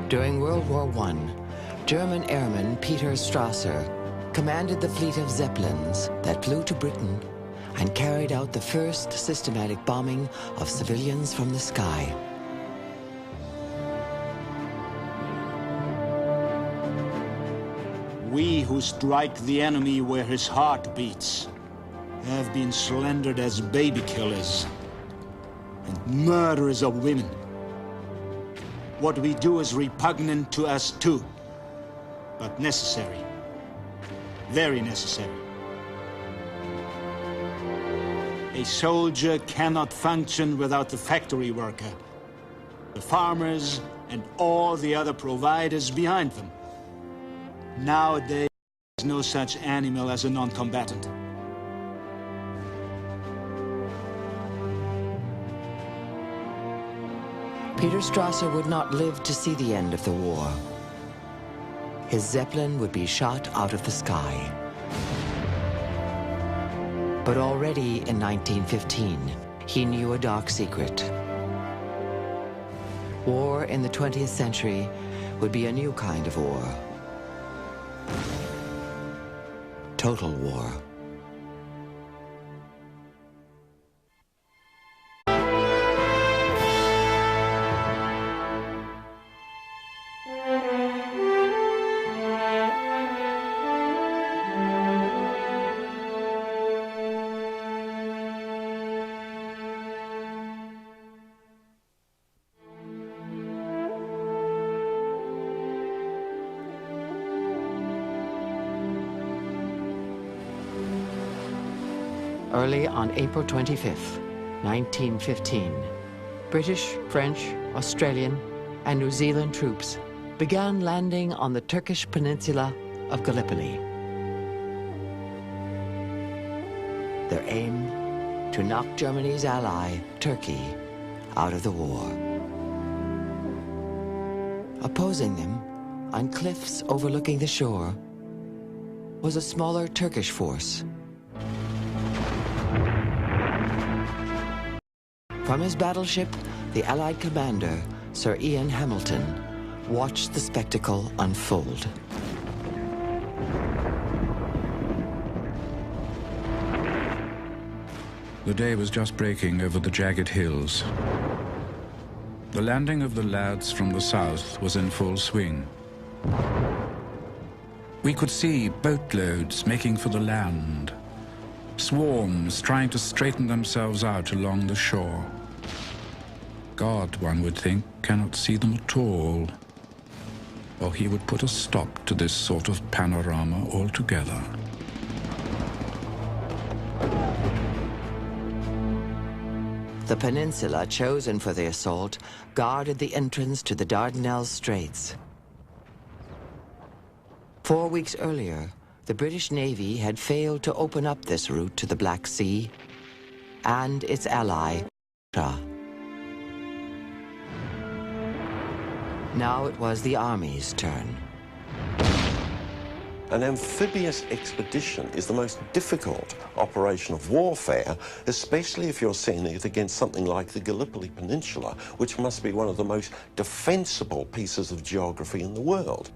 During World War I, German airman Peter Strasser commanded the fleet of Zeppelins that flew to Britain and carried out the first systematic bombing of civilians from the sky. We who strike the enemy where his heart beats have been slandered as baby killers and murderers of women. What we do is repugnant to us too, but necessary, very necessary. A soldier cannot function without the factory worker, the farmers, and all the other providers behind them. Nowadays, there is no such animal as a non-combatant. Peter Strasser would not live to see the end of the war. His Zeppelin would be shot out of the sky. But already in 1915, he knew a dark secret. War in the 20th century would be a new kind of war. Total war. Early on April 25th, 1915, British, French, Australian, and New Zealand troops began landing on the Turkish peninsula of Gallipoli. Their aim, to knock Germany's ally, Turkey, out of the war. Opposing them, on cliffs overlooking the shore, was a smaller Turkish force. From his battleship, the Allied commander, Sir Ian Hamilton, watched the spectacle unfold. The day was just breaking over the jagged hills. The landing of the lads from the south was in full swing. We could see boatloads making for the land, swarms trying to straighten themselves out along the shore. God, one would think, cannot see them at all, or he would put a stop to this sort of panorama altogether. The peninsula chosen for the assault guarded the entrance to the Dardanelles Straits. 4 weeks earlier, the British Navy had failed to open up this route to the Black Sea and its ally, Russia. Now it was the Army's turn. An amphibious expedition is the most difficult operation of warfare, especially if you're sending it against something like the Gallipoli Peninsula, which must be one of the most defensible pieces of geography in the world.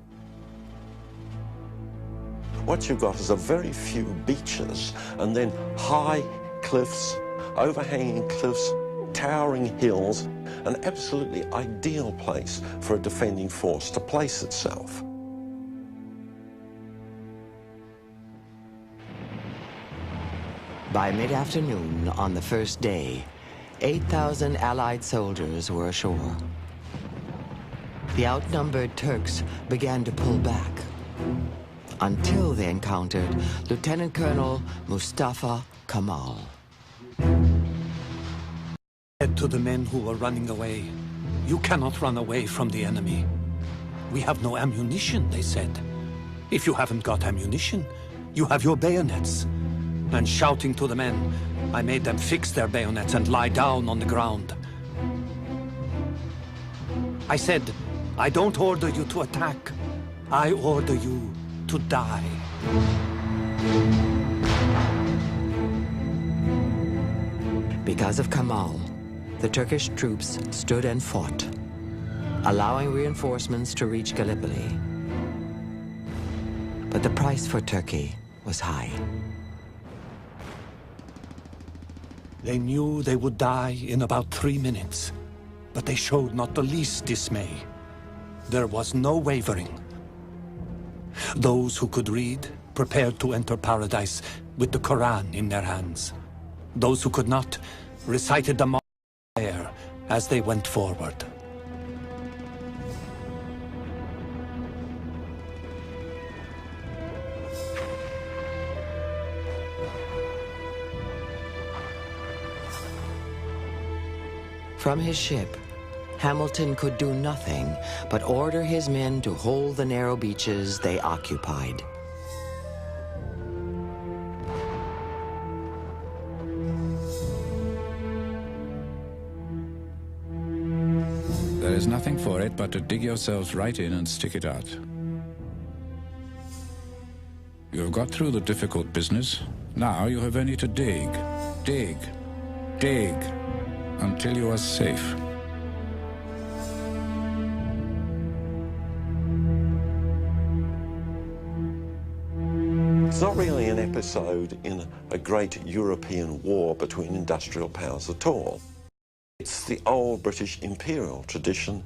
What you've got is a very few beaches and then high cliffs, overhanging cliffs, towering hills, an absolutely ideal place for a defending force to place itself. By mid-afternoon on the first day, 8,000 Allied soldiers were ashore. The outnumbered Turks began to pull back until they encountered Lieutenant Colonel Mustafa Kemal. Said to the men who were running away, "You cannot run away from the enemy. We have no ammunition," they said. "If you haven't got ammunition, you have your bayonets." And shouting to the men, I made them fix their bayonets and lie down on the ground. I said, "I don't order you to attack. I order you to die." Because of Kemal, the Turkish troops stood and fought. allowing reinforcements to reach Gallipoli. But the price for Turkey was high. They knew they would die in about 3 minutes, but they showed not the least dismay. There was no wavering. Those who could read prepared to enter paradise with the Quran in their hands. Those who could not recited the prayer as they went forward. From his ship, Hamilton could do nothing but order his men to hold the narrow beaches they occupied. There is nothing for it but to dig yourselves right in and stick it out. You have got through the difficult business. Now you have only to dig, dig, dig, until you are safe. It's not really an episode in a great European war between industrial powers at all. It's the old British imperial tradition.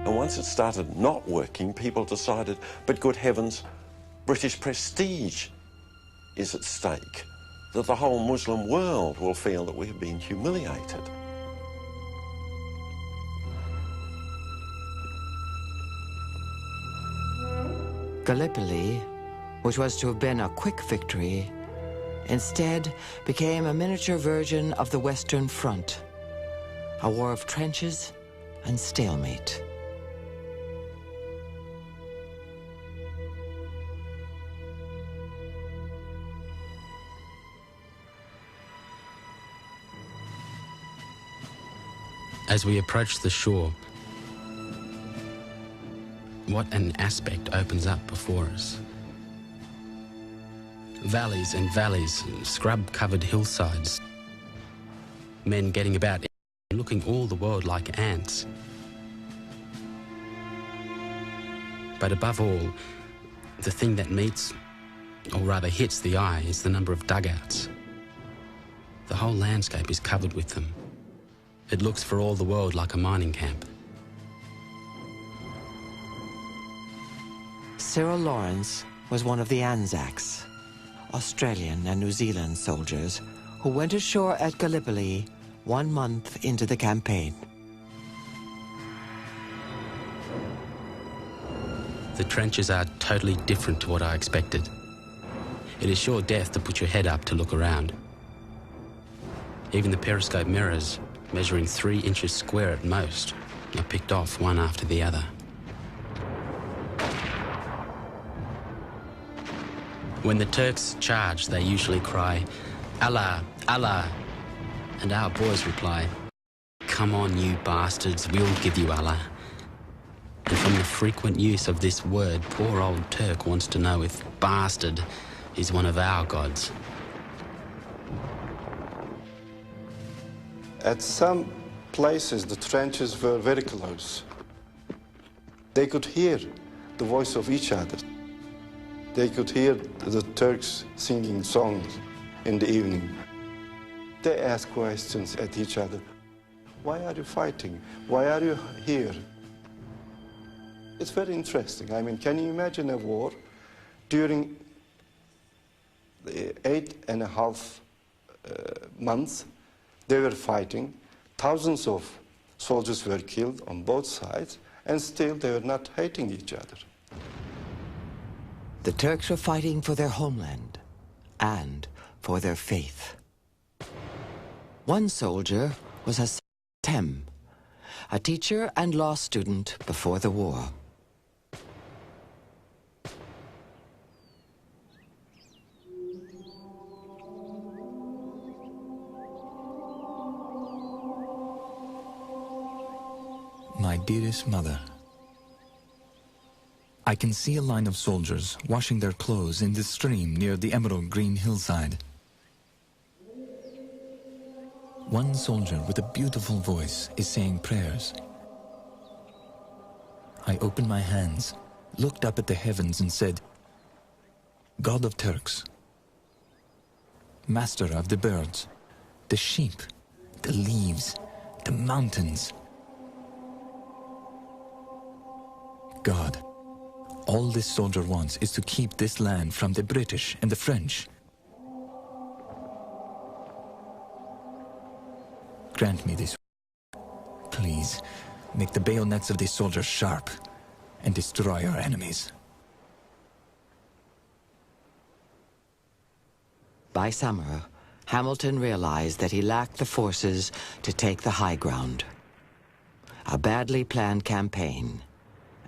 And once it started not working, people decided, but good heavens, British prestige is at stake, that the whole Muslim world will feel that we have been humiliated. Gallipoli, which was to have been a quick victory, instead became a miniature version of the Western Front, a war of trenches and stalemate. As we approach the shore, what an aspect opens up before us. Valleys and valleys, scrub-covered hillsides, men getting about, looking all the world like ants. But above all, the thing that meets, or rather hits the eye, is the number of dugouts. The whole landscape is covered with them. It looks for all the world like a mining camp. Cyril Lawrence was one of the Anzacs, Australian and New Zealand soldiers who went ashore at Gallipoli 1 month into the campaign. The trenches are totally different to what I expected. It is sure death to put your head up to look around. Even the periscope mirrors, measuring 3 inches square at most, are picked off one after the other. When the Turks charge, they usually cry, "Allah, Allah," and our boys reply, "Come on, you bastards, we'll give you Allah." And from the frequent use of this word, poor old Turk wants to know if bastard is one of our gods. At some places, the trenches were very close. They could hear the voice of each other. They could hear the Turks singing songs in the evening. They asked questions at each other. Why are you fighting? Why are you here? It's very interesting. I mean, can you imagine a war during the 8.5 months? They were fighting. Thousands of soldiers were killed on both sides, and still they were not hating each other. The Turks were fighting for their homeland and for their faith. One soldier was Hassan Tem, a teacher and law student before the war. My dearest mother, I can see a line of soldiers washing their clothes in the stream near the emerald green hillside. One soldier with a beautiful voice is saying prayers. I opened my hands, looked up at the heavens and said, God of Turks, master of the birds, the sheep, the leaves, the mountains. God, all this soldier wants is to keep this land from the British and the French. Grant me this. Please, make the bayonets of these soldiers sharp and destroy our enemies. By summer, Hamilton realized that he lacked the forces to take the high ground. A badly planned campaign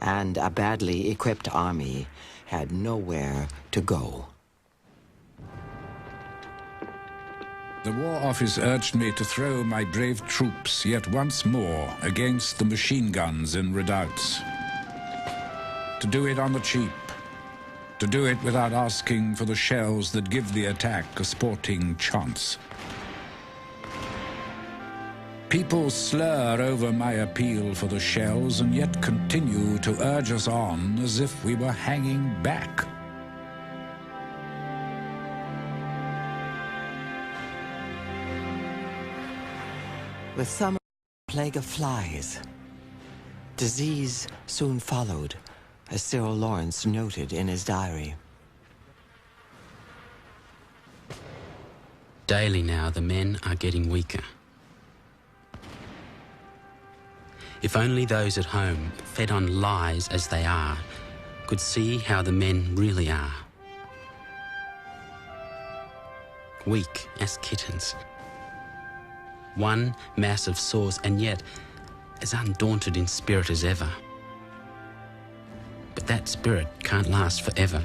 and a badly equipped army had nowhere to go. The War Office urged me to throw my brave troops yet once more against the machine guns in redoubts. To do it on the cheap. To do it without asking for the shells that give the attack a sporting chance. People slur over my appeal for the shells and yet continue to urge us on as if we were hanging back. With summer, plague of flies. Disease soon followed, as Cyril Lawrence noted in his diary. Daily now, the men are getting weaker. If only those at home, fed on lies as they are, could see how the men really are. Weak as kittens. One mass of sores, and yet as undaunted in spirit as ever. But that spirit can't last forever.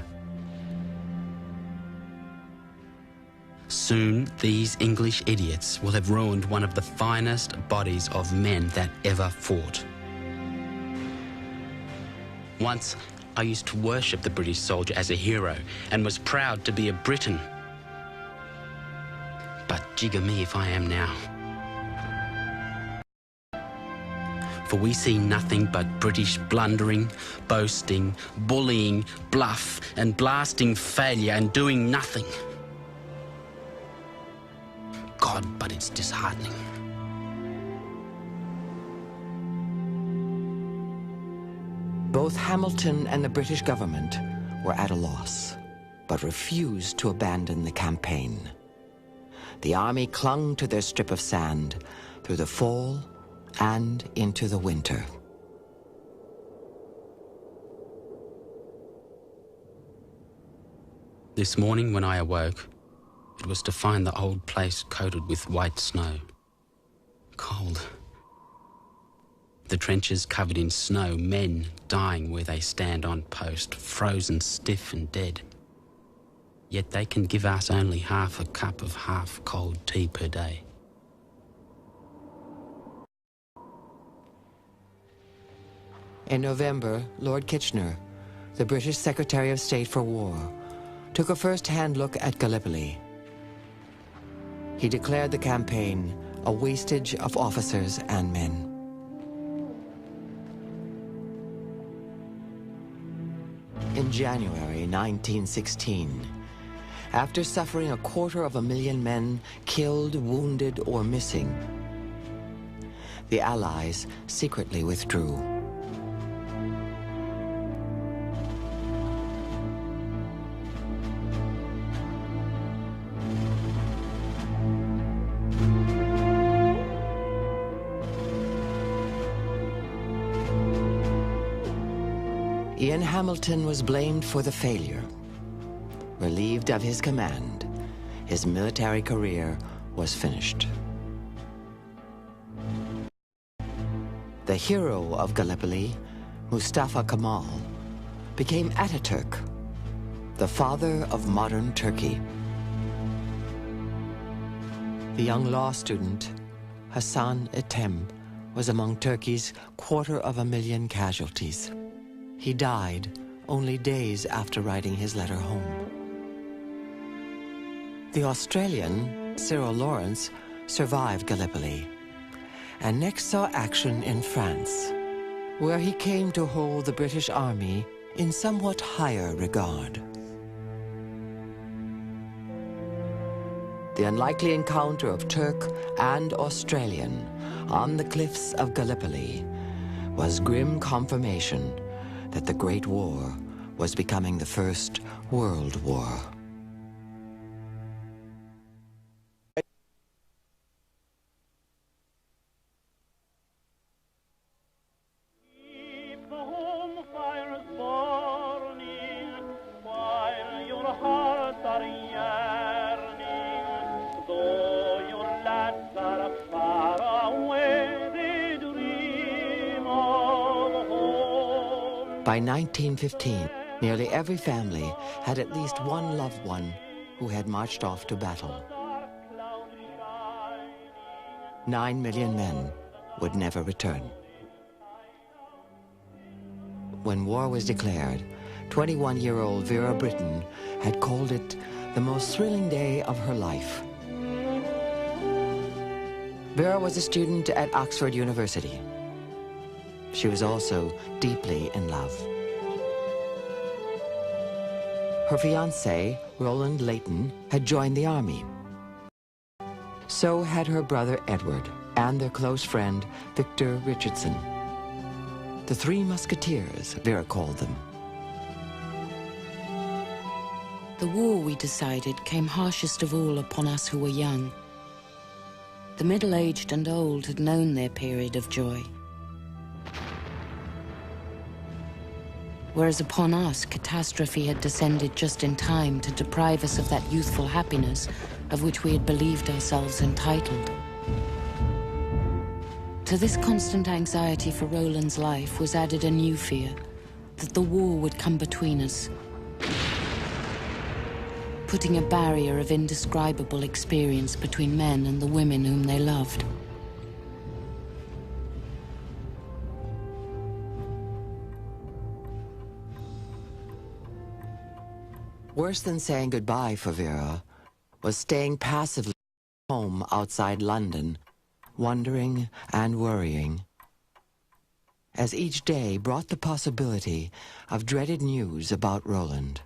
Soon, these English idiots will have ruined one of the finest bodies of men that ever fought. Once, I used to worship the British soldier as a hero and was proud to be a Briton. But jigger me if I am now. For we see nothing but British blundering, boasting, bullying, bluff and blasting failure and doing nothing. God, but it's disheartening. Both Hamilton and the British government were at a loss, but refused to abandon the campaign. The army clung to their strip of sand through the fall and into the winter. This morning when I awoke, it was to find the old place coated with white snow. Cold. The trenches covered in snow, men dying where they stand on post, frozen stiff and dead. Yet they can give us only half a cup of half-cold tea per day. In November, Lord Kitchener, the British Secretary of State for War, took a first-hand look at Gallipoli. He declared the campaign a wastage of officers and men. In January 1916, after suffering 250,000 men killed, wounded, or missing, the Allies secretly withdrew. Ian Hamilton was blamed for the failure. Relieved of his command, his military career was finished. The hero of Gallipoli, Mustafa Kemal, became Ataturk, the father of modern Turkey. The young law student, Hasan Ethem, was among Turkey's 250,000 casualties. He died only days after writing his letter home. The Australian, Cyril Lawrence, survived Gallipoli and next saw action in France, where he came to hold the British Army in somewhat higher regard. The unlikely encounter of Turk and Australian on the cliffs of Gallipoli was grim confirmation that the Great War was becoming the First World War. By 1915, nearly every family had at least one loved one who had marched off to battle. 9 million men would never return. When war was declared, 21-year-old Vera Brittain had called it the most thrilling day of her life. Vera was a student at Oxford University. She was also deeply in love. Her fiancé, Roland Leighton, had joined the army. So had her brother Edward and their close friend Victor Richardson. The Three Musketeers, Vera called them. The war, we decided, came harshest of all upon us who were young. The middle-aged and old had known their period of joy. Whereas upon us, catastrophe had descended just in time to deprive us of that youthful happiness of which we had believed ourselves entitled. To this constant anxiety for Roland's life was added a new fear, that the war would come between us, putting a barrier of indescribable experience between men and the women whom they loved. Worse than saying goodbye for Vera was staying passively home outside London, wondering and worrying, as each day brought the possibility of dreaded news about Roland.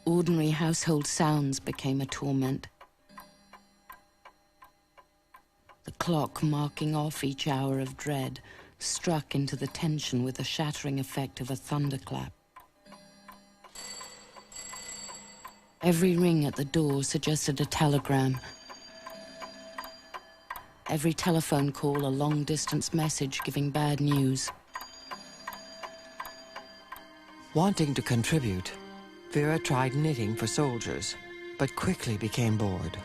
Ordinary household sounds became a torment. The clock marking off each hour of dread struck into the tension with the shattering effect of a thunderclap. Every ring at the door suggested a telegram. Every telephone call a long-distance message giving bad news. Wanting to contribute, Vera tried knitting for soldiers, but quickly became bored.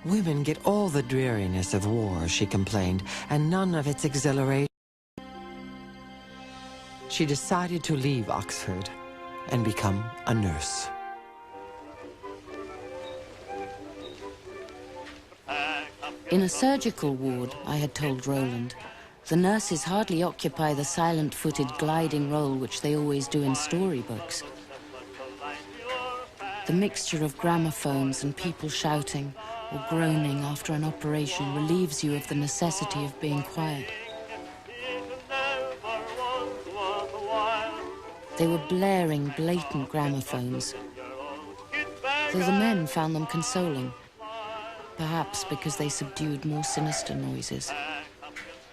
Women get all the dreariness of war, she complained, and none of its exhilaration. She decided to leave Oxford and become a nurse. In a surgical ward, I had told Roland, the nurses hardly occupy the silent-footed gliding role which they always do in storybooks. The mixture of gramophones and people shouting or groaning after an operation relieves you of the necessity of being quiet. They were blaring, blatant gramophones, though the men found them consoling, perhaps because they subdued more sinister noises.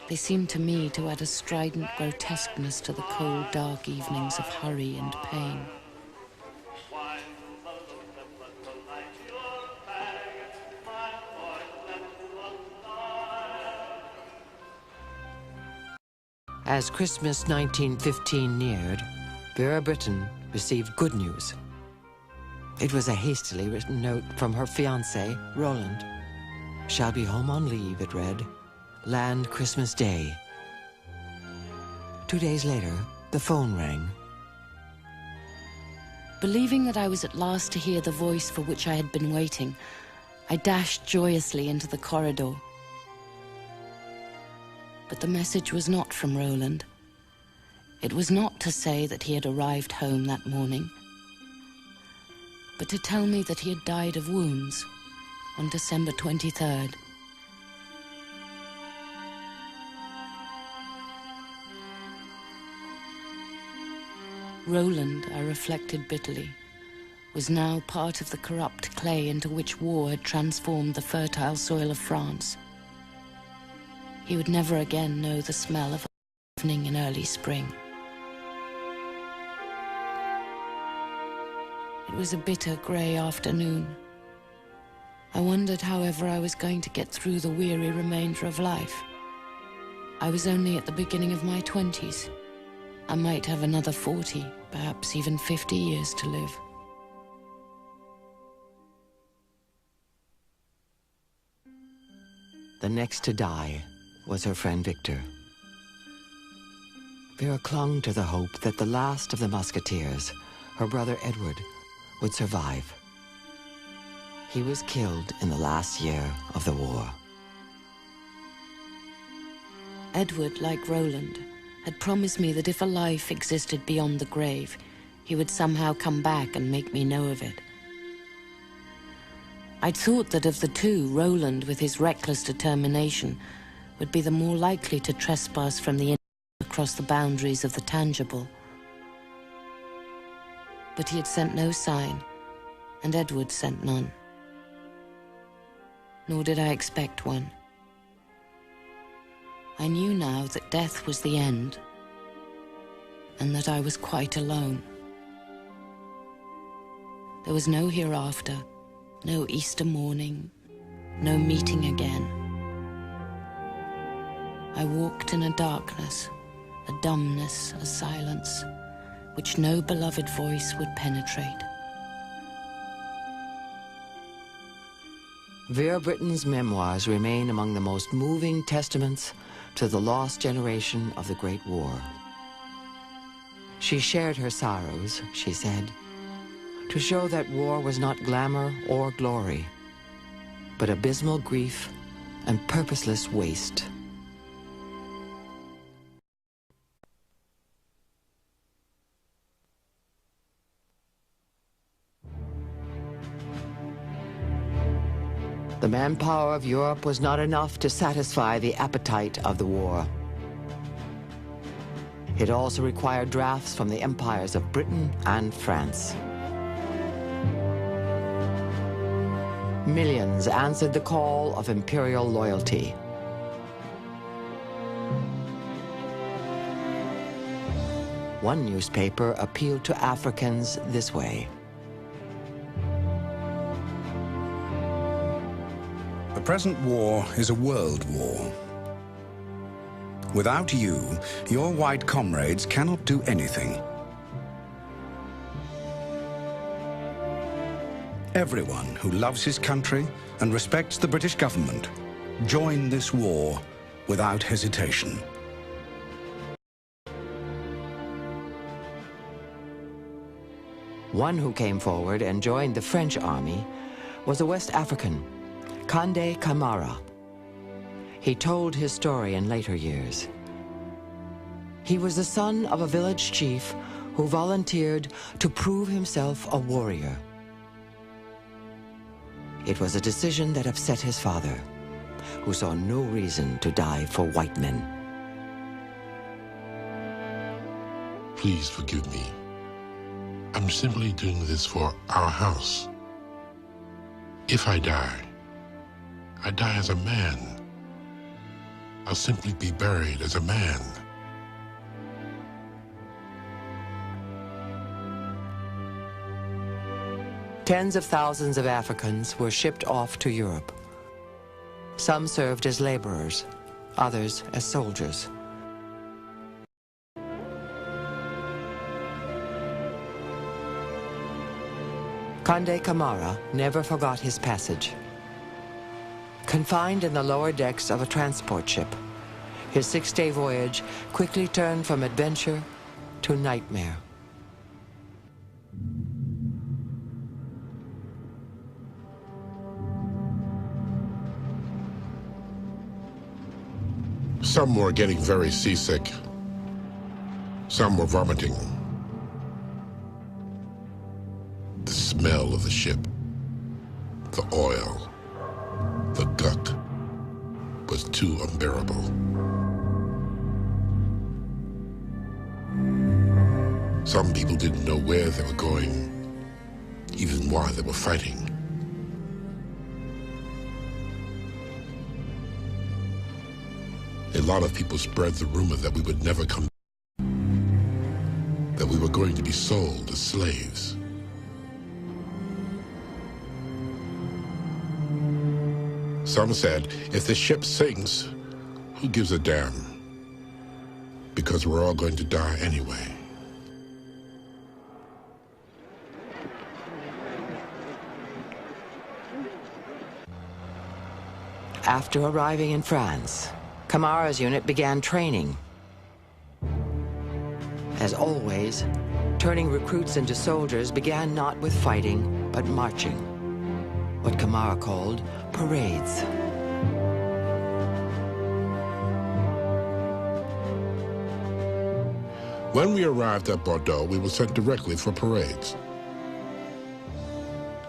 They seemed to me to add a strident grotesqueness to the cold, dark evenings of hurry and pain. As Christmas 1915 neared, Vera Brittain received good news. It was a hastily written note from her fiancé, Roland. "Shall be home on leave," it read. "Land Christmas Day." 2 days later, the phone rang. Believing that I was at last to hear the voice for which I had been waiting, I dashed joyously into the corridor. But the message was not from Roland. It was not to say that he had arrived home that morning. but to tell me that he had died of wounds on December 23rd. Roland, I reflected bitterly, was now part of the corrupt clay into which war had transformed the fertile soil of France. He would never again know the smell of evening in early spring. It was a bitter, grey afternoon. I wondered however I was going to get through the weary remainder of life. I was only at the beginning of my 20s. I might have another 40, perhaps even 50 years to live. The next to die was her friend Victor. Vera clung to the hope that the last of the musketeers, her brother Edward, would survive. He was killed in the last year of the war. Edward, like Roland, had promised me that if a life existed beyond the grave, he would somehow come back and make me know of it. I'd thought that of the two, Roland, with his reckless determination, would be the more likely to trespass from the across the boundaries of the tangible. But he had sent no sign, and Edward sent none. Nor did I expect one. I knew now that death was the end, and that I was quite alone. There was no hereafter, no Easter morning, no meeting again. I walked in a darkness, a dumbness, a silence, which no beloved voice would penetrate. Vera Britton's memoirs remain among the most moving testaments to the lost generation of the Great War. She shared her sorrows, she said, to show that war was not glamour or glory, but abysmal grief and purposeless waste. The manpower of Europe was not enough to satisfy the appetite of the war. It also required drafts from the empires of Britain and France. Millions answered the call of imperial loyalty. One newspaper appealed to Africans this way. The present war is a world war. Without you, your white comrades cannot do anything. Everyone who loves his country and respects the British government, join this war without hesitation. One who came forward and joined the French army was a West African, Kande Kamara. He told his story in later years. He was the son of a village chief who volunteered to prove himself a warrior. It was a decision that upset his father, who saw no reason to die for white men. Please forgive me. I'm simply doing this for our house. If I die as a man. I'll simply be buried as a man. Tens of thousands of Africans were shipped off to Europe. Some served as laborers, others as soldiers. Kande Kamara never forgot his passage. Confined in the lower decks of a transport ship, his 6-day voyage quickly turned from adventure to nightmare. Some were getting very seasick. Some were vomiting. The smell of the ship, the oil, the gunk, was too unbearable. Some people didn't know where they were going, even why they were fighting. A lot of people spread the rumor that we would never come, that we were going to be sold as slaves. Some said, if the ship sinks, who gives a damn? Because we're all going to die anyway. After arriving in France, Camara's unit began training. As always, turning recruits into soldiers began not with fighting, but marching. What Camara called parades. When we arrived at Bordeaux, we were sent directly for parades.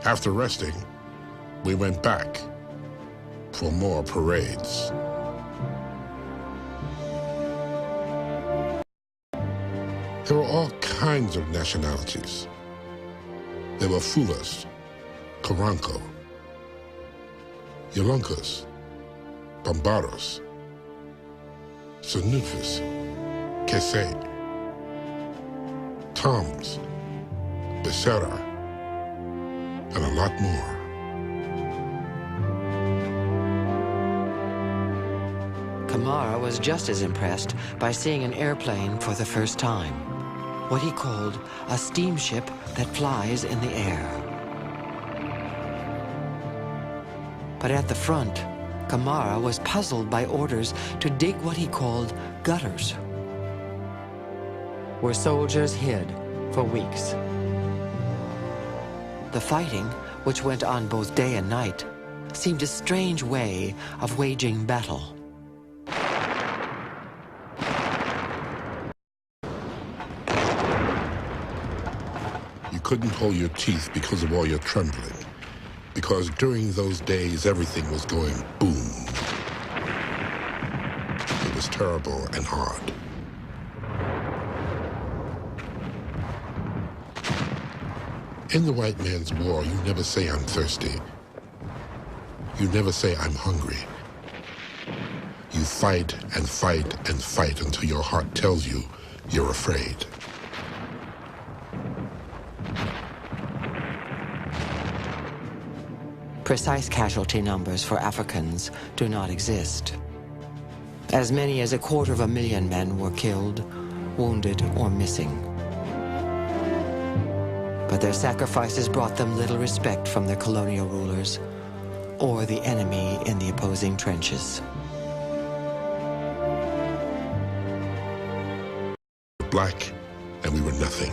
After resting, we went back for more parades. There were all kinds of nationalities. There were Fulas, Karanko, Yolunkas, Bambaros, Sanufis, Kese, Toms, Becerra, and a lot more. Camara was just as impressed by seeing an airplane for the first time. What he called a steamship that flies in the air. But at the front, Camara was puzzled by orders to dig what he called gutters, where soldiers hid for weeks. The fighting, which went on both day and night, seemed a strange way of waging battle. You couldn't hold your teeth because of all your trembling. Because during those days, everything was going boom. It was terrible and hard. In the white man's war, you never say I'm thirsty. You never say I'm hungry. You fight and fight and fight until your heart tells you you're afraid. Precise casualty numbers for Africans do not exist. As many as 250,000 men were killed, wounded, or missing. But their sacrifices brought them little respect from their colonial rulers or the enemy in the opposing trenches. Black, and we were nothing.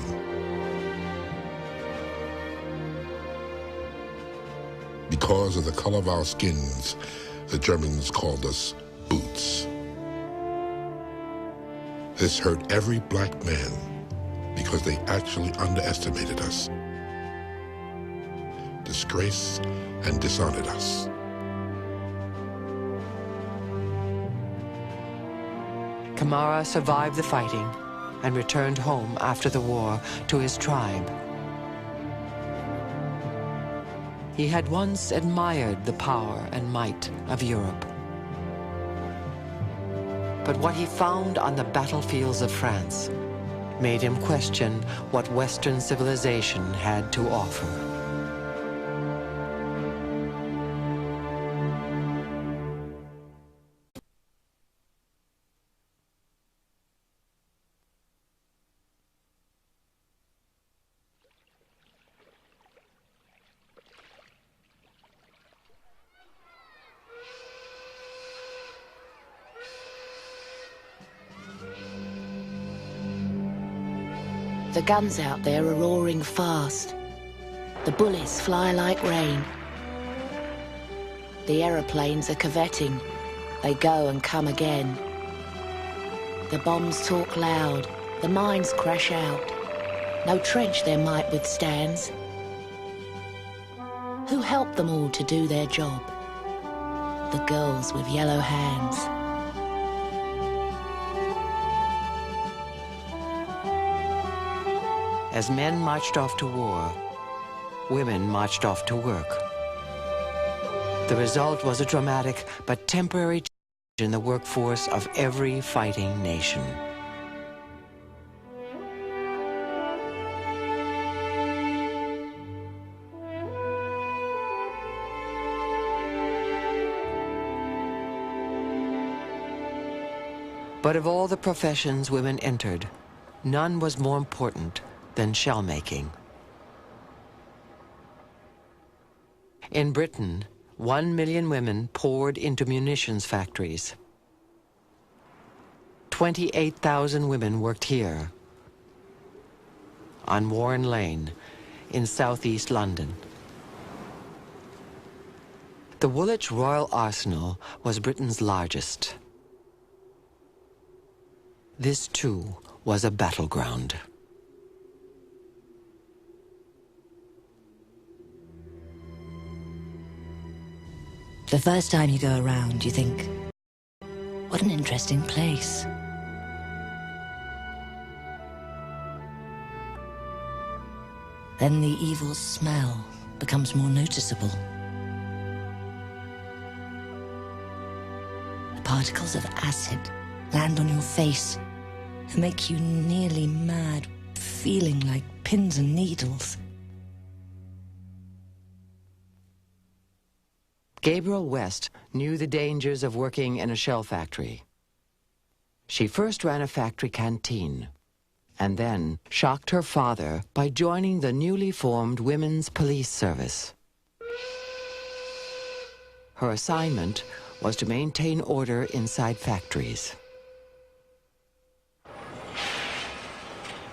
Because of the color of our skins, the Germans called us boots. This hurt every black man because they actually underestimated us, disgraced and dishonored us. Camara survived the fighting and returned home after the war to his tribe. He had once admired the power and might of Europe. But what he found on the battlefields of France made him question what Western civilization had to offer. The guns out there are roaring fast. The bullets fly like rain. The aeroplanes are curvetting. They go and come again. The bombs talk loud. The mines crash out. No trench their might withstands. Who helped them all to do their job? The girls with yellow hands. As men marched off to war, women marched off to work. The result was a dramatic but temporary change in the workforce of every fighting nation. But of all the professions women entered, none was more important than shell making. In Britain, 1 million women poured into munitions factories. 28,000 women worked here, on Warren Lane, in southeast London. The Woolwich Royal Arsenal was Britain's largest. This, too, was a battleground. The first time you go around, you think, what an interesting place. Then the evil smell becomes more noticeable. The particles of acid land on your face and make you nearly mad, feeling like pins and needles. Gabriel West knew the dangers of working in a shell factory. She first ran a factory canteen, and then shocked her father by joining the newly formed Women's Police Service. Her assignment was to maintain order inside factories.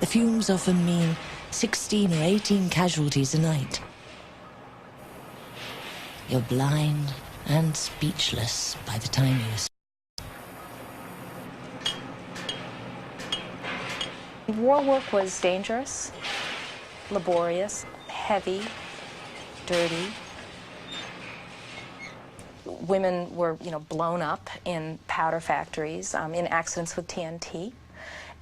The fumes often mean 16 or 18 casualties a night. You're blind and speechless by the time you... War work was dangerous, laborious, heavy, dirty. Women were, blown up in powder factories, in accidents with TNT,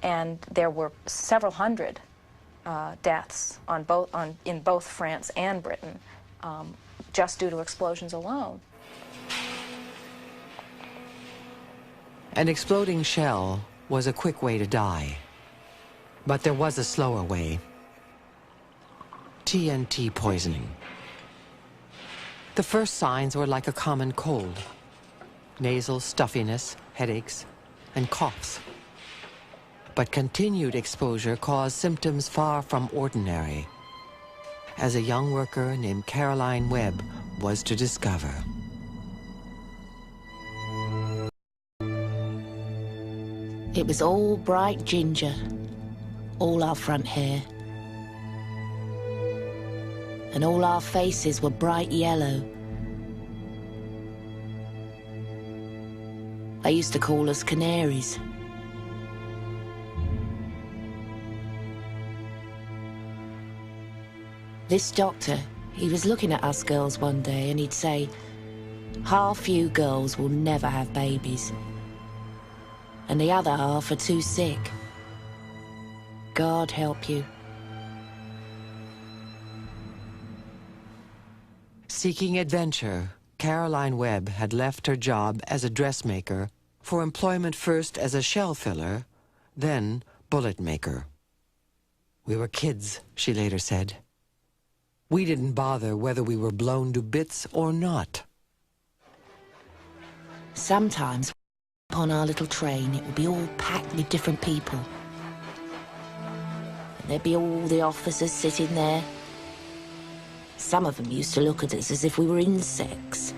and there were several hundred deaths in both France and Britain, just due to explosions alone. An exploding shell was a quick way to die. But there was a slower way. TNT poisoning. The first signs were like a common cold. Nasal stuffiness, headaches, and coughs. But continued exposure caused symptoms far from ordinary, as a young worker named Caroline Webb was to discover. It was all bright ginger, all our front hair. And all our faces were bright yellow. They used to call us canaries. This doctor, he was looking at us girls one day and he'd say, half you girls will never have babies. And the other half are too sick. God help you. Seeking adventure, Caroline Webb had left her job as a dressmaker for employment first as a shell filler, then bullet maker. We were kids, she later said. We didn't bother whether we were blown to bits or not. Sometimes, on our little train, it would be all packed with different people. And there'd be all the officers sitting there. Some of them used to look at us as if we were insects.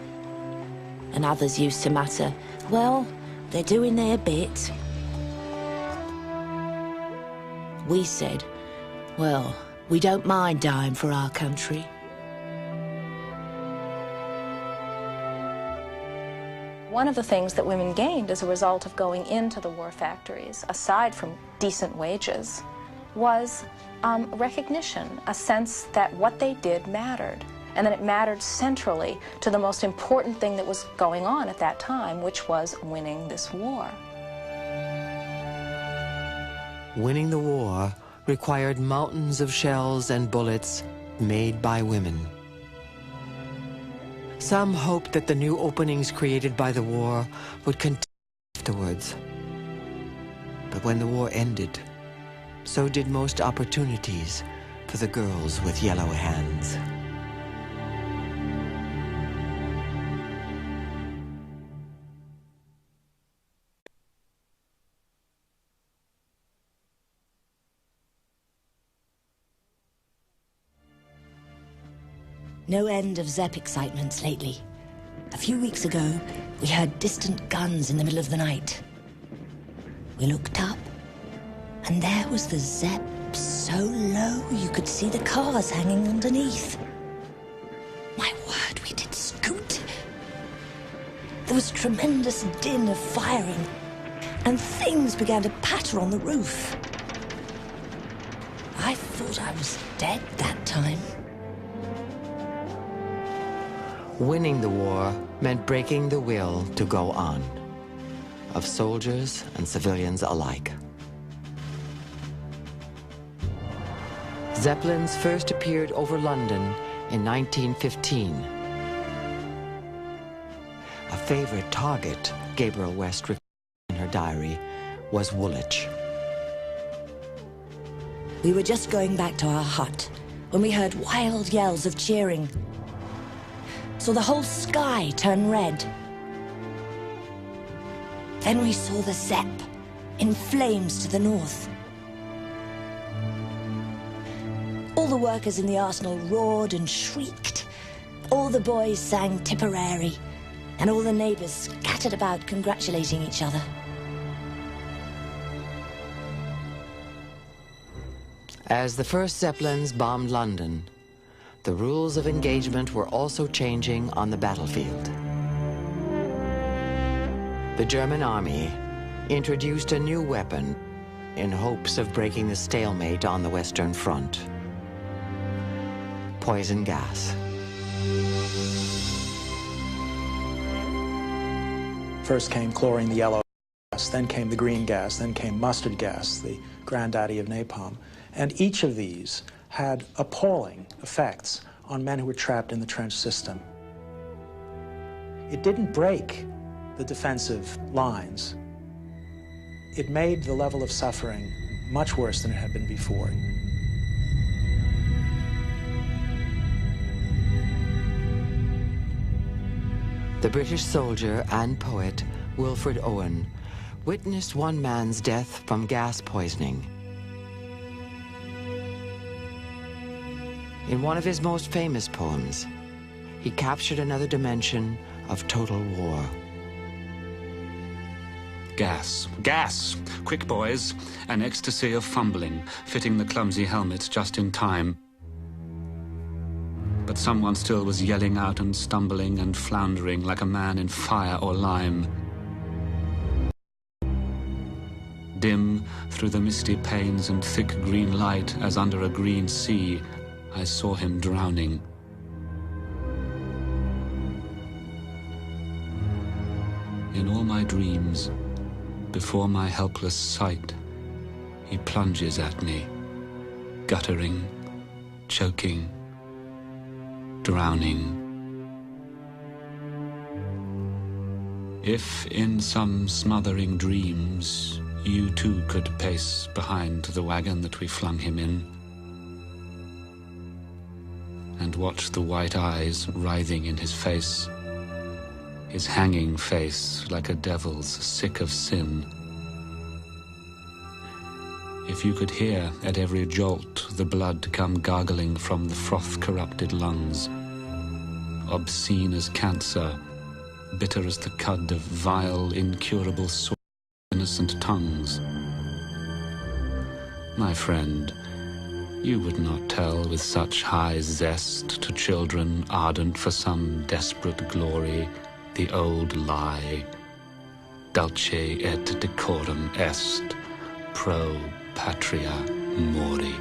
And others used to mutter, well, they're doing their bit. We said, well, we don't mind dying for our country. One of the things that women gained as a result of going into the war factories, aside from decent wages, was recognition, a sense that what they did mattered. and that it mattered centrally to the most important thing that was going on at that time, which was winning this war. Winning the war required mountains of shells and bullets made by women. Some hoped that the new openings created by the war would continue afterwards. But when the war ended, so did most opportunities for the girls with yellow hands. No end of Zepp excitements lately. A few weeks ago, we heard distant guns in the middle of the night. We looked up, and there was the Zepp so low you could see the cars hanging underneath. My word, we did scoot. There was tremendous din of firing, and things began to patter on the roof. I thought I was dead that time. Winning the war meant breaking the will to go on, of soldiers and civilians alike. Zeppelins first appeared over London in 1915. A favorite target, Gabriel West recorded in her diary, was Woolwich. We were just going back to our hut when we heard wild yells of cheering. So the whole sky turned red. Then we saw the Zepp in flames to the north. All the workers in the arsenal roared and shrieked. All the boys sang Tipperary, and all the neighbours scattered about congratulating each other. As the first Zeppelins bombed London, the rules of engagement were also changing on the battlefield. The German army introduced a new weapon in hopes of breaking the stalemate on the Western Front: poison gas. First came chlorine, the yellow gas, then came the green gas, then came mustard gas, the granddaddy of napalm. And each of these had appalling effects on men who were trapped in the trench system. It didn't break the defensive lines. It made the level of suffering much worse than it had been before. The British soldier and poet Wilfred Owen witnessed one man's death from gas poisoning. In one of his most famous poems, he captured another dimension of total war. Gas. Gas! Quick, boys. An ecstasy of fumbling, fitting the clumsy helmets just in time. But someone still was yelling out and stumbling and floundering like a man in fire or lime. Dim through the misty panes and thick green light as under a green sea, I saw him drowning. In all my dreams, before my helpless sight, he plunges at me, guttering, choking, drowning. If in some smothering dreams you too could pace behind the wagon that we flung him in, and watch the white eyes writhing in his face, his hanging face like a devil's sick of sin. If you could hear at every jolt the blood come gargling from the froth-corrupted lungs, obscene as cancer, bitter as the cud of vile, incurable sore innocent tongues. My friend, you would not tell with such high zest to children ardent for some desperate glory the old lie, dulce et decorum est, pro patria mori.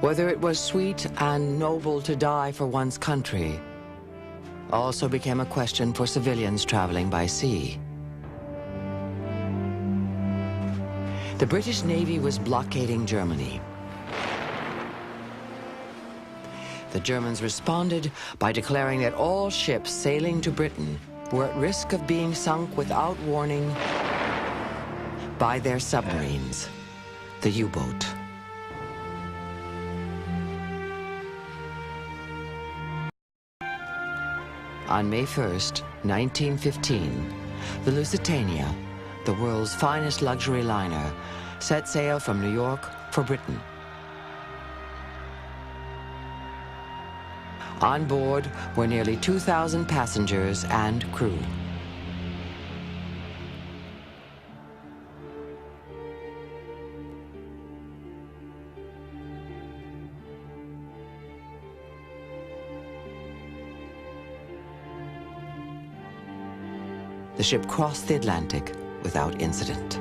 Whether it was sweet and noble to die for one's country also became a question for civilians traveling by sea. The British Navy was blockading Germany. The Germans responded by declaring that all ships sailing to Britain were at risk of being sunk without warning by their submarines, the U-boat. On May 1st, 1915, the Lusitania, the world's finest luxury liner, set sail from New York for Britain. On board were nearly 2,000 passengers and crew. The ship crossed the Atlantic without incident.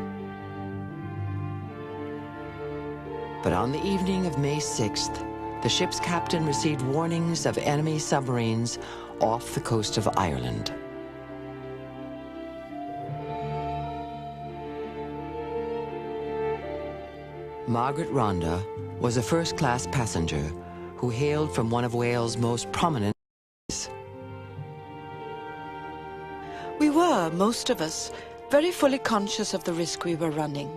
But on the evening of May 6th, the ship's captain received warnings of enemy submarines off the coast of Ireland. Margaret Ronda was a first-class passenger who hailed from one of Wales' most prominent cities. We were, most of us, very fully conscious of the risk we were running.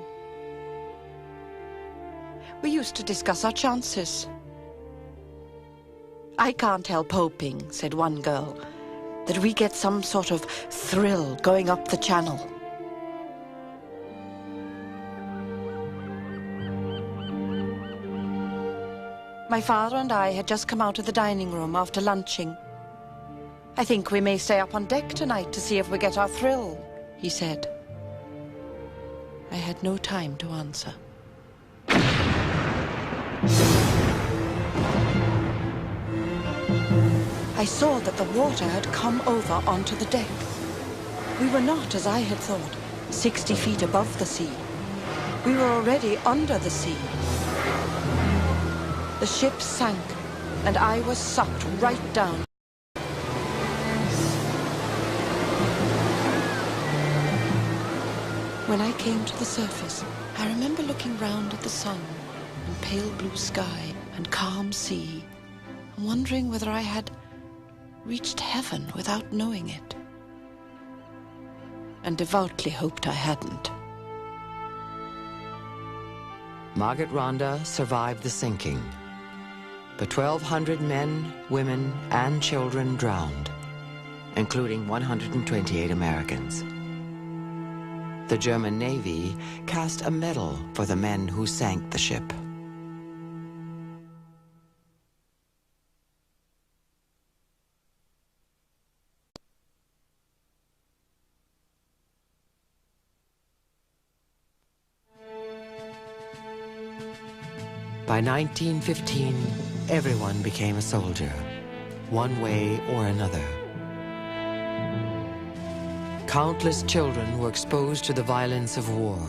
We used to discuss our chances. "I can't help hoping," said one girl, "that we get some sort of thrill going up the channel." My father and I had just come out of the dining room after lunching. "I think we may stay up on deck tonight to see if we get our thrill," he said. I had no time to answer. I saw that the water had come over onto the deck. We were not, as I had thought, 60 feet above the sea. We were already under the sea. The ship sank, and I was sucked right down. When I came to the surface, I remember looking round at the sun and pale blue sky and calm sea, and wondering whether I had reached heaven without knowing it, and devoutly hoped I hadn't. Margaret Ronda survived the sinking, but 1,200 men, women, and children drowned, including 128 Americans. The German Navy cast a medal for the men who sank the ship. By 1915, everyone became a soldier, one way or another. Countless children were exposed to the violence of war.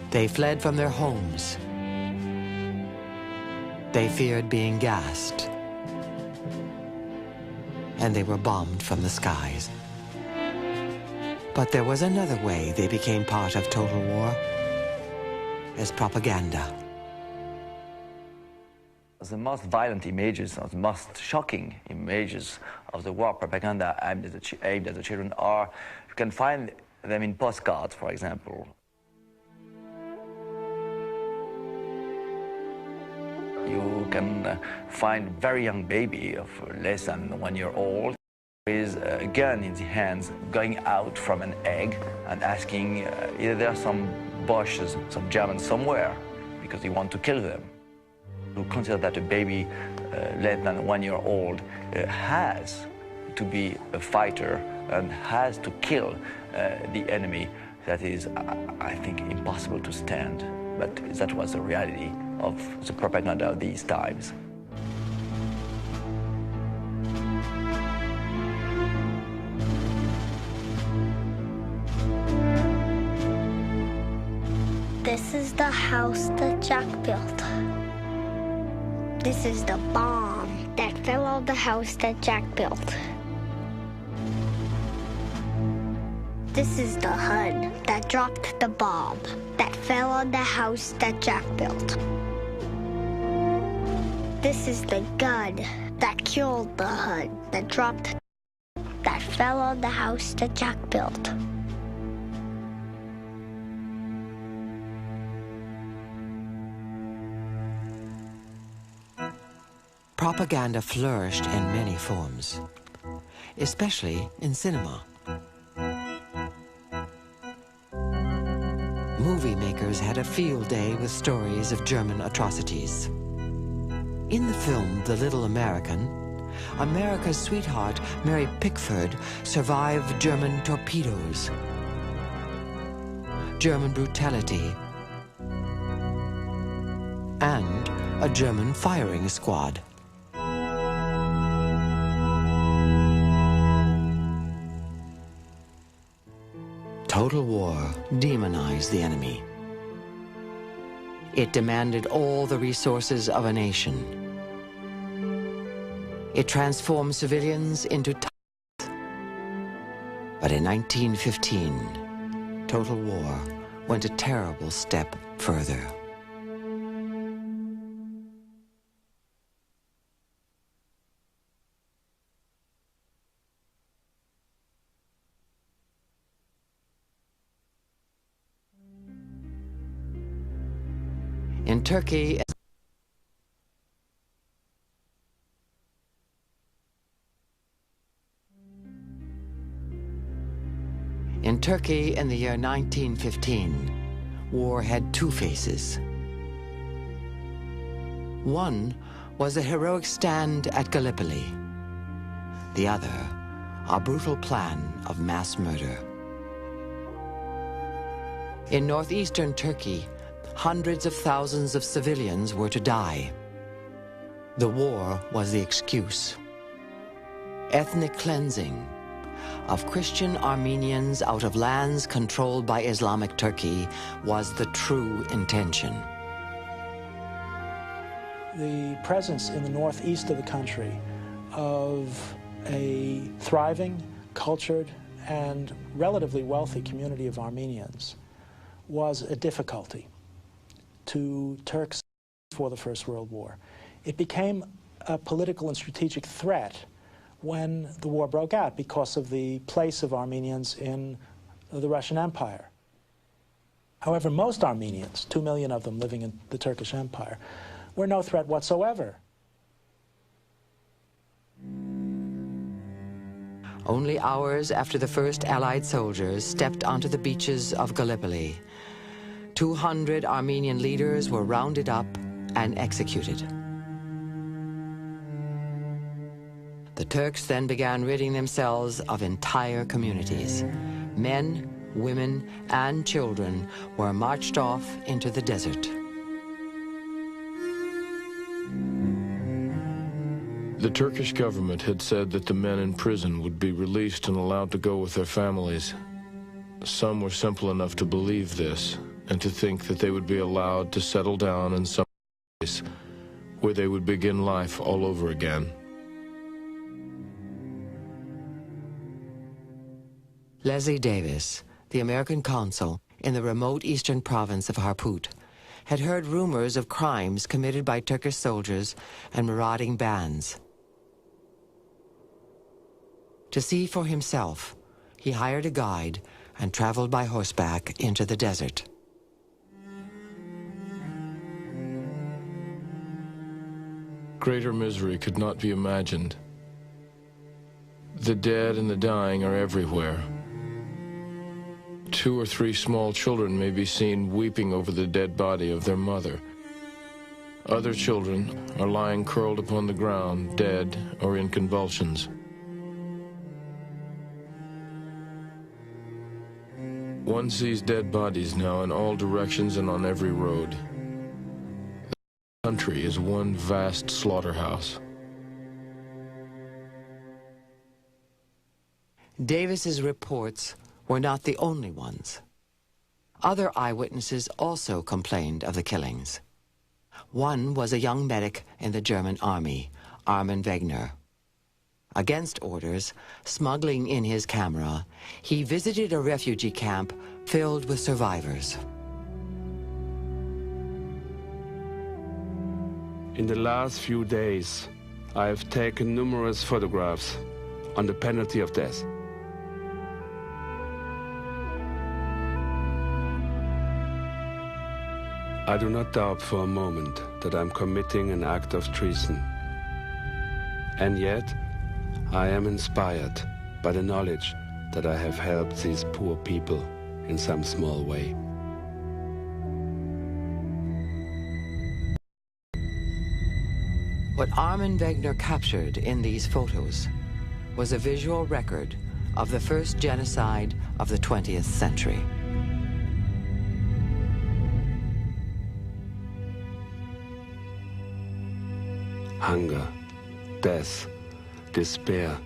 They fled from their homes. They feared being gassed. And they were bombed from the skies. But there was another way they became part of total war, as propaganda. The most violent images, or the most shocking images of the war propaganda aimed at the children are, you can find them in postcards, for example. You can find a very young baby of less than 1 year old with a gun in the hands going out from an egg and asking either there are some Boches, some Germans somewhere, because they want to kill them. To consider that a baby less than 1 year old has to be a fighter and has to kill the enemy, that is, I think, impossible to stand. But that was the reality of the propaganda of these times. This is the house that Jack built. This is the bomb that fell on the house that Jack built. This is the HUD that dropped the bomb that fell on the house that Jack built. This is the gun that killed the HUD that dropped that fell on the house that Jack built. Propaganda flourished in many forms, especially in cinema. Movie makers had a field day with stories of German atrocities. In the film The Little American, America's sweetheart, Mary Pickford, survived German torpedoes, German brutality, and a German firing squad. Total war demonized the enemy. It demanded all the resources of a nation. It transformed civilians into tyrants. But in 1915, total war went a terrible step further. In Turkey, in the year 1915, war had two faces. One was a heroic stand at Gallipoli. The other, a brutal plan of mass murder. In northeastern Turkey, hundreds of thousands of civilians were to die. The war was the excuse. Ethnic cleansing of Christian Armenians out of lands controlled by Islamic Turkey was the true intention. The presence in the northeast of the country of a thriving, cultured, and relatively wealthy community of Armenians was a difficulty to Turks before the First World War. It became a political and strategic threat when the war broke out because of the place of Armenians in the Russian Empire. However, most Armenians, 2 million of them living in the Turkish Empire, were no threat whatsoever. Only hours after the first Allied soldiers stepped onto the beaches of Gallipoli, 200 Armenian leaders were rounded up and executed. The Turks then began ridding themselves of entire communities. Men, women, and children were marched off into the desert. The Turkish government had said that the men in prison would be released and allowed to go with their families. Some were simple enough to believe this and to think that they would be allowed to settle down in some place where they would begin life all over again. Leslie Davis, the American consul in the remote eastern province of Harput, had heard rumors of crimes committed by Turkish soldiers and marauding bands. To see for himself, he hired a guide and traveled by horseback into the desert. Greater misery could not be imagined. The dead and the dying are everywhere. 2 or 3 small children may be seen weeping over the dead body of their mother. Other children are lying curled upon the ground, dead or in convulsions. One sees dead bodies now in all directions and on every road. The country is one vast slaughterhouse. Davis's reports were not the only ones. Other eyewitnesses also complained of the killings. One was a young medic in the German army, Armin Wegner. Against orders, smuggling in his camera, he visited a refugee camp filled with survivors. In the last few days, I have taken numerous photographs on the penalty of death. I do not doubt for a moment that I'm committing an act of treason. And yet, I am inspired by the knowledge that I have helped these poor people in some small way. What Armin Wegner captured in these photos was a visual record of the first genocide of the 20th century. Hunger, death, despair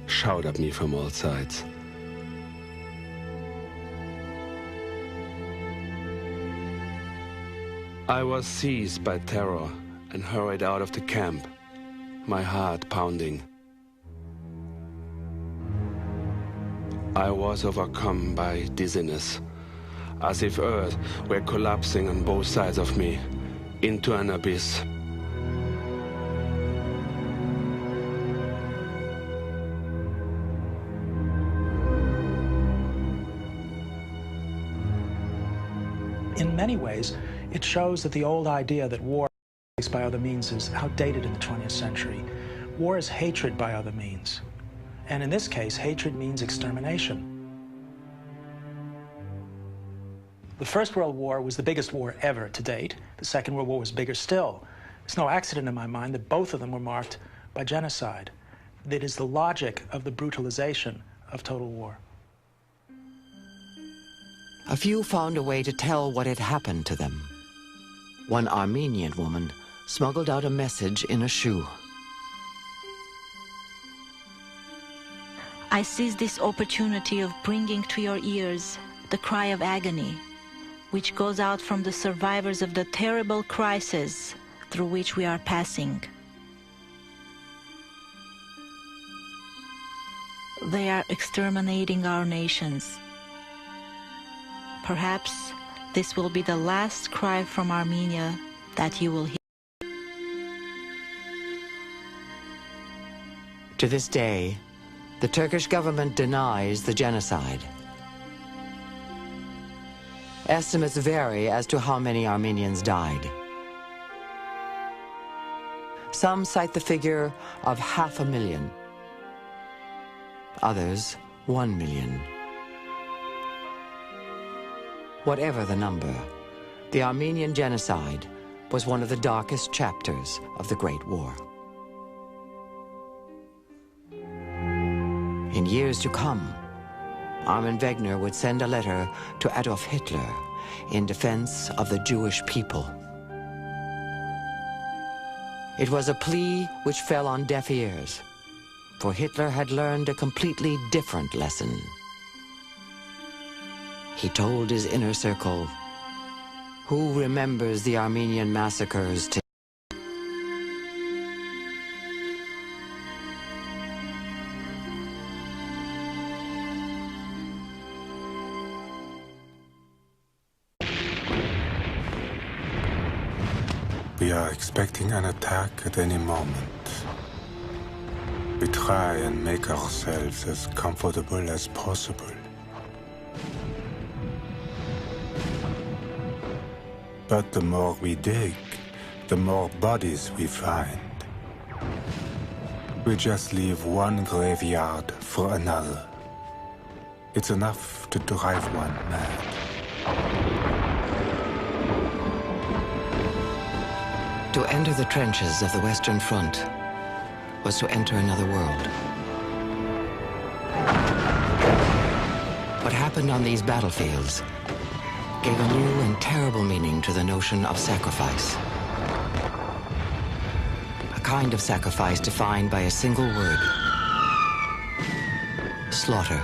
shout at me from all sides. I was seized by terror and hurried out of the camp, my heart pounding. I was overcome by dizziness, as if earth were collapsing on both sides of me into an abyss. In many ways, it shows that the old idea that war by other means is outdated in the 20th century. War is hatred by other means. And in this case, hatred means extermination. The First World War was the biggest war ever to date. The Second World War was bigger still. It's no accident in my mind that both of them were marked by genocide. It is the logic of the brutalization of total war. A few found a way to tell what had happened to them. One Armenian woman smuggled out a message in a shoe. I seize this opportunity of bringing to your ears the cry of agony, which goes out from the survivors of the terrible crisis through which we are passing. They are exterminating our nations. Perhaps this will be the last cry from Armenia that you will hear. To this day, the Turkish government denies the genocide. Estimates vary as to how many Armenians died. Some cite the figure of 500,000. Others, 1 million. Whatever the number, the Armenian genocide was one of the darkest chapters of the Great War. In years to come, Armin Wegner would send a letter to Adolf Hitler in defense of the Jewish people. It was a plea which fell on deaf ears, for Hitler had learned a completely different lesson. He told his inner circle, "Who remembers the Armenian massacres today?" We are expecting an attack at any moment. We try and make ourselves as comfortable as possible. But the more we dig, the more bodies we find. We just leave one graveyard for another. It's enough to drive one mad. To enter the trenches of the Western Front was to enter another world. What happened on these battlefields gave a new and terrible meaning to the notion of sacrifice. A kind of sacrifice defined by a single word: slaughter.